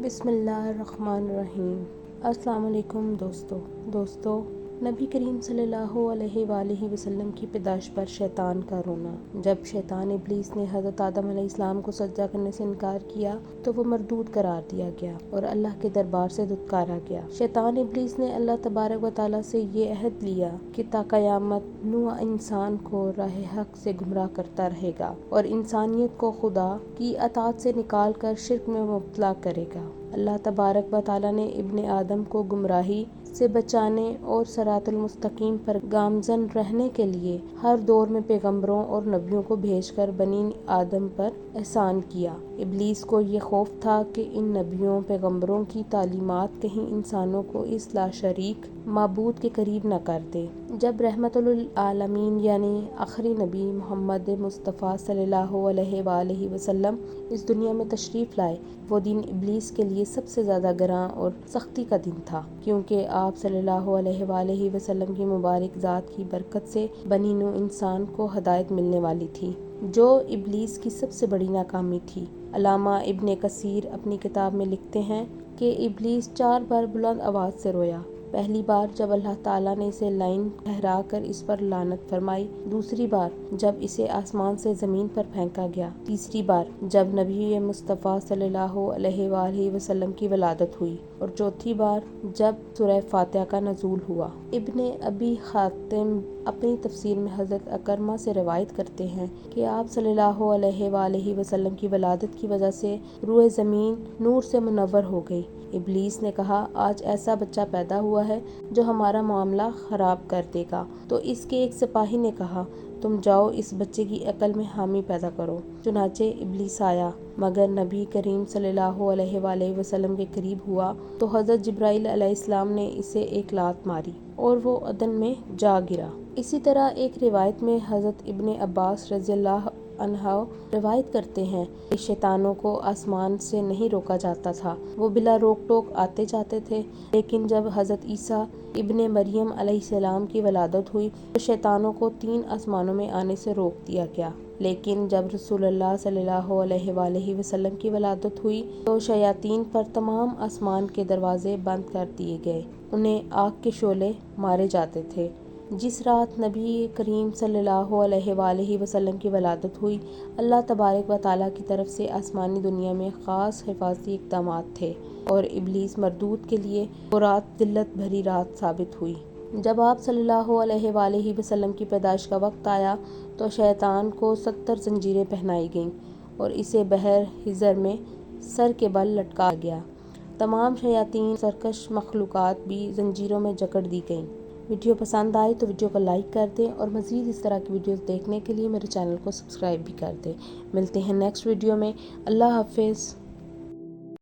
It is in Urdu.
بسم اللہ الرحمن الرحیم۔ السلام علیکم دوستو، نبی کریم صلی اللہ علیہ وآلہ وسلم کی پیدائش پر شیطان کا رونا۔ جب شیطان ابلیس نے حضرت آدم علیہ السلام کو سجدہ کرنے سے انکار کیا تو وہ مردود قرار دیا گیا اور اللہ کے دربار سے دھتکارا گیا۔ شیطان ابلیس نے اللہ تبارک و تعالیٰ سے یہ عہد لیا کہ تا قیامت نوع انسان کو راہ حق سے گمراہ کرتا رہے گا اور انسانیت کو خدا کی اطاعت سے نکال کر شرک میں مبتلا کرے گا۔ اللہ تبارک و تعالیٰ نے ابن آدم کو گمراہی سے بچانے اور صراط المستقیم پر گامزن رہنے کے لیے ہر دور میں پیغمبروں اور نبیوں کو بھیج کر بنی آدم پر احسان کیا۔ ابلیس کو یہ خوف تھا کہ ان نبیوں پیغمبروں کی تعلیمات کہیں انسانوں کو اس لاشریک معبود کے قریب نہ کر دے۔ جب رحمت للعالمین یعنی آخری نبی محمد مصطفیٰ صلی اللہ علیہ وآلہ وسلم اس دنیا میں تشریف لائے، وہ دن ابلیس کے لیے سب سے زیادہ گراں اور سختی کا دن تھا، کیونکہ آپ صلی اللہ علیہ وآلہ وسلم کی مبارک ذات کی برکت سے بنی نوع انسان کو ہدایت ملنے والی تھی، جو ابلیس کی سب سے بڑی ناکامی تھی۔ علامہ ابن کثیر اپنی کتاب میں لکھتے ہیں کہ ابلیس 4 بار بلند آواز سے رویا۔ پہلی بار جب اللہ تعالیٰ نے اسے لعین ٹھہرا کر اس پر لعنت فرمائی، دوسری بار جب اسے آسمان سے زمین پر پھینکا گیا، تیسری بار جب نبی مصطفیٰ صلی اللہ علیہ وآلہ وسلم کی ولادت ہوئی، اور چوتھی بار جب سورہ فاتحہ کا نزول ہوا۔ ابن ابی حاتم اپنی تفسیر میں حضرت عکرمہ سے روایت کرتے ہیں کہ آپ صلی اللہ علیہ وآلہ وسلم کی ولادت کی وجہ سے روئے زمین نور سے منور ہو گئی۔ ابلیس نے کہا، آج ایسا بچہ پیدا ہوا ہے جو ہمارا معاملہ خراب کر دے گا، تو اس کے ایک سپاہی نے کہا، تم جاؤ اس بچے کی عقل میں حامی پیدا کرو۔ چنانچہ ابلیس آیا، مگر نبی کریم صلی اللہ علیہ وآلہ وسلم کے قریب ہوا تو حضرت جبرائیل علیہ السلام نے اسے ایک لات ماری اور وہ عدن میں جا گرا۔ اسی طرح ایک روایت میں حضرت ابن عباس رضی اللہ عنہ روایت کرتے ہیں کہ شیطانوں کو آسمان سے نہیں روکا جاتا تھا، وہ بلا روک ٹوک آتے جاتے تھے، لیکن جب حضرت عیسیٰ ابن مریم علیہ السلام کی ولادت ہوئی تو شیطانوں کو 3 آسمانوں میں آنے سے روک دیا گیا، لیکن جب رسول اللہ صلی اللہ علیہ وآلہ وسلم کی ولادت ہوئی تو شیاطین پر تمام آسمان کے دروازے بند کر دیے گئے، انہیں آگ کے شعلے مارے جاتے تھے۔ جس رات نبی کریم صلی اللہ علیہ وآلہ وسلم کی ولادت ہوئی، اللہ تبارک و تعالیٰ کی طرف سے آسمانی دنیا میں خاص حفاظتی اقدامات تھے اور ابلیس مردود کے لیے وہ رات ذلت بھری رات ثابت ہوئی۔ جب آپ صلی اللہ علیہ وآلہ وسلم کی پیدائش کا وقت آیا تو شیطان کو 70 زنجیریں پہنائی گئیں اور اسے بحر حجر میں سر کے بل لٹکا گیا۔ تمام شیاطین سرکش مخلوقات بھی زنجیروں میں جکڑ دی گئیں۔ ویڈیو پسند آئی تو ویڈیو کو لائک کر دیں اور مزید اس طرح کی ویڈیوز دیکھنے کے لیے میرے چینل کو سبسکرائب بھی کر دیں۔ ملتے ہیں نیکسٹ ویڈیو میں۔ اللہ حافظ۔